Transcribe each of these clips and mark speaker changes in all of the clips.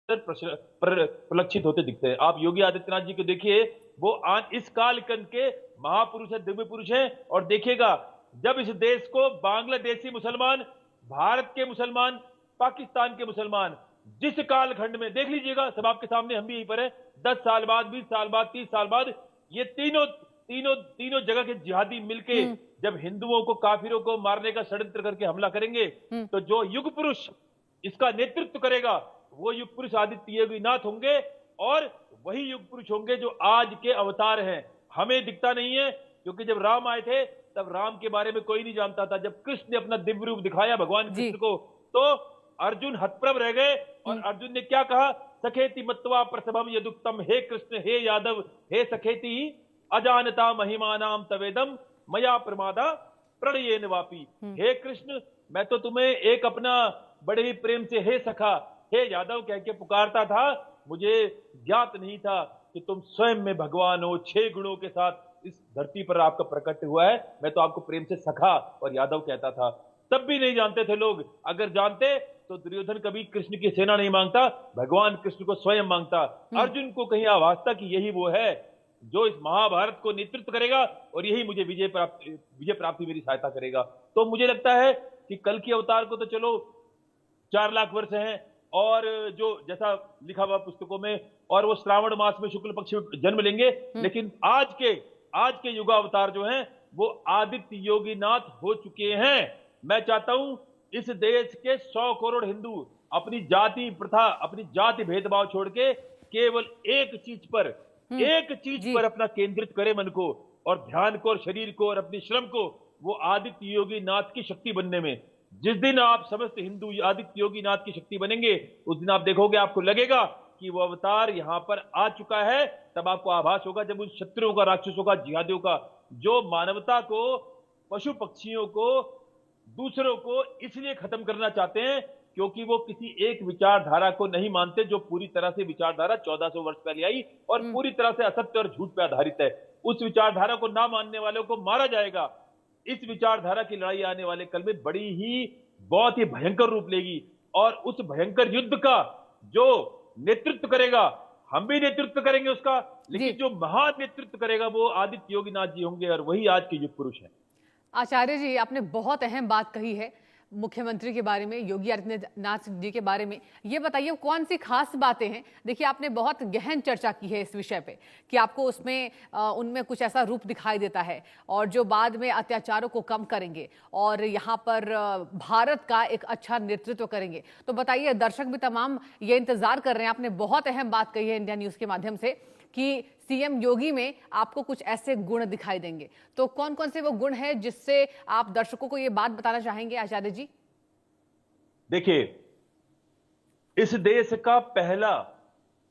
Speaker 1: प्रलक्षित होते दिखते हैं। आप योगी आदित्यनाथ जी को देखिए, वो इस कालखंड के महापुरुष है, दिव्य पुरुष है। और देखिएगा, जब इस देश को बांग्लादेशी मुसलमान, भारत के मुसलमान, पाकिस्तान के मुसलमान, जिस कालखंड में देख लीजिएगा, सब आपके सामने, हम भी यहीं पर है, 10 साल बाद, 20 साल बाद, 30 साल बाद, ये तीनों तीनों तीनों जगह के जिहादी मिलके जब हिंदुओं को, काफिरों को मारने का षड्यंत्र करके हमला करेंगे, तो जो युग पुरुष इसका नेतृत्व करेगा, वो युग पुरुष आदित्य योगीनाथ होंगे। और वही युग पुरुष होंगे जो आज के अवतार हैं। हमें दिखता नहीं है, क्योंकि जब राम आए थे तब राम के बारे में कोई नहीं जानता था। जब कृष्ण ने अपना दिव्य रूप दिखाया भगवान कृष्ण को, तो अर्जुन हतप्रभ रह गए। और अर्जुन ने क्या कहा? सखेति मत्वा प्रसभम यदुक्तम, हे कृष्ण, हे यादव, हे सखेति अजानता महिमानाम तवेदम मया प्रमादा प्रणयेन वापी। हे कृष्ण, मैं तो तुम्हें एक अपना बड़े ही प्रेम से हे सखा, हे यादव कह के पुकारता था। मुझे ज्ञात नहीं था कि तुम स्वयं में भगवान हो, 6 गुणों के साथ इस धरती पर आपका प्रकट हुआ है। मैं तो आपको प्रेम से सखा और यादव कहता था, तब भी नहीं जानते थे लोग। अगर जानते तो दुर्योधन कभी कृष्ण की सेना नहीं मांगता, भगवान कृष्ण को स्वयं मांगता। अर्जुन को कहीं आभास था कि यही वो है जो इस महाभारत को नेतृत्व करेगा और यही मुझे विजय प्राप्ति मेरी सहायता करेगा। तो मुझे लगता है कि कल की अवतार को तो चलो 4 लाख वर्ष हैं, और जो जैसा लिखा हुआ पुस्तकों में, और वो श्रावण मास में शुक्ल पक्ष में जन्म लेंगे। लेकिन आज के युगावतार जो हैं वो आदित्य योगीनाथ हो चुके हैं। मैं चाहता हूं इस देश के 100 करोड़ हिंदू अपनी जाति प्रथा, अपनी जाति भेदभाव छोड़ के केवल एक चीज पर अपना केंद्रित करे मन को, और ध्यान को, और शरीर को, और अपने श्रम को, वो आदित्य योगीनाथ की शक्ति बनने में। जिस दिन आप समस्त हिंदू आदित्य योगीनाथ की शक्ति बनेंगे, उस दिन आप देखोगे, आपको लगेगा कि वो अवतार यहां पर आ चुका है। तब आपको आभास होगा, जब उन शत्रुओं का, राक्षसों का, जिहादियों का, जो मानवता को, पशु पक्षियों को, दूसरों को इसलिए खत्म करना चाहते हैं क्योंकि वो किसी एक विचारधारा को नहीं मानते, जो पूरी तरह से विचारधारा 1400 वर्ष पहले आई और पूरी तरह से असत्य और झूठ पर आधारित है। उस विचारधारा को ना मानने वालों को मारा जाएगा। इस विचारधारा की लड़ाई आने वाले कल में बहुत ही भयंकर रूप लेगी, और उस भयंकर युद्ध का जो नेतृत्व करेगा, हम भी नेतृत्व करेंगे उसका, लेकिन जो महान नेतृत्व करेगा वो आदित्य योगीनाथ जी होंगे, और वही आज के युग पुरुष हैं।
Speaker 2: आचार्य जी, आपने बहुत अहम बात कही है मुख्यमंत्री के बारे में, योगी आदित्यनाथ जी के बारे में। ये बताइए कौन सी खास बातें हैं? देखिए, आपने बहुत गहन चर्चा की है इस विषय पे कि आपको उसमें उनमें कुछ ऐसा रूप दिखाई देता है, और जो बाद में अत्याचारों को कम करेंगे और यहाँ पर भारत का एक अच्छा नेतृत्व करेंगे। तो बताइए, दर्शक भी तमाम ये इंतजार कर रहे हैं। आपने बहुत अहम बात कही है इंडिया न्यूज़ के माध्यम से कि सीएम योगी में आपको कुछ ऐसे गुण दिखाई देंगे। तो कौन कौन से वो गुण हैं जिससे आप दर्शकों को ये बात बताना चाहेंगे आचार्य जी?
Speaker 1: देखिए, इस देश का पहला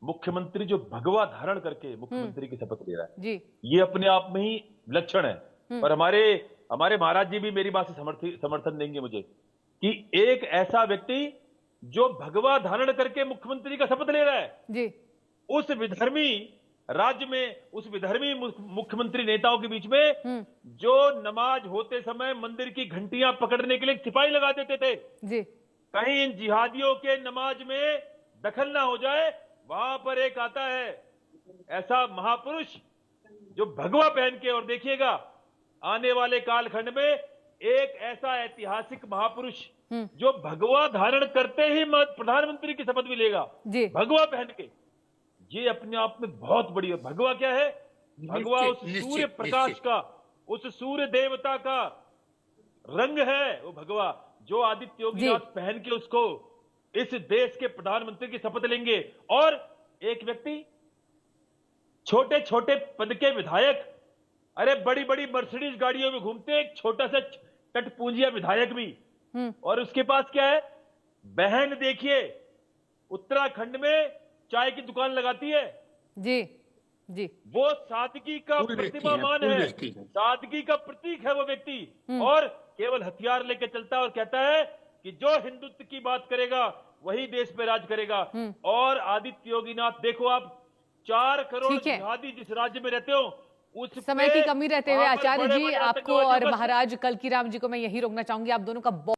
Speaker 1: मुख्यमंत्री जो भगवा धारण करके मुख्यमंत्री की शपथ ले रहा है
Speaker 2: जी,
Speaker 1: ये अपने आप में ही लक्षण है। और हमारे महाराज जी भी मेरी बात से समर्थन देंगे मुझे, कि एक ऐसा व्यक्ति जो भगवा धारण करके मुख्यमंत्री का शपथ ले रहा है
Speaker 2: जी,
Speaker 1: उस विधर्मी राज्य में, उस विधर्मी मुख्यमंत्री नेताओं के बीच में, जो नमाज होते समय मंदिर की घंटियां पकड़ने के लिए सिपाही लगा देते थे
Speaker 2: जी,
Speaker 1: कहीं इन जिहादियों के नमाज में दखल ना हो जाए, वहां पर एक आता है ऐसा महापुरुष जो भगवा पहन के, और देखिएगा आने वाले कालखंड में एक ऐसा ऐतिहासिक महापुरुष जो भगवा धारण करते ही प्रधानमंत्री की शपथ भी लेगा, भगवा पहन के। ये अपने आप में बहुत बड़ी है। भगवा क्या है? भगवा उस सूर्य प्रकाश का, उस सूर्य देवता का रंग है वो भगवा, जो आदित्य योगीनाथ पहन के उसको इस देश के प्रधानमंत्री की शपथ लेंगे। और एक व्यक्ति, छोटे छोटे पद के विधायक, अरे बड़ी बड़ी मर्सिडीज गाड़ियों में घूमते, एक छोटा सा टटपूंजिया विधायक भी, और उसके पास क्या है? बहन देखिए, उत्तराखंड में चाय की दुकान लगाती है।
Speaker 2: जी जी,
Speaker 1: वो सादगी का प्रतिमामान है, सादगी का प्रतीक है वो व्यक्ति, और केवल हथियार लेके चलता है और कहता है कि जो हिंदुत्व की बात करेगा वही देश पे राज करेगा। और आदित्य योगीनाथ, देखो आप, 4 करोड़ जिहादी जिस राज्य में रहते हो, उस
Speaker 2: समय की कमी रहते हुए आचार्य जी, आपको और महाराज कल्की राम जी को मैं यही रोकना चाहूंगी। आप दोनों का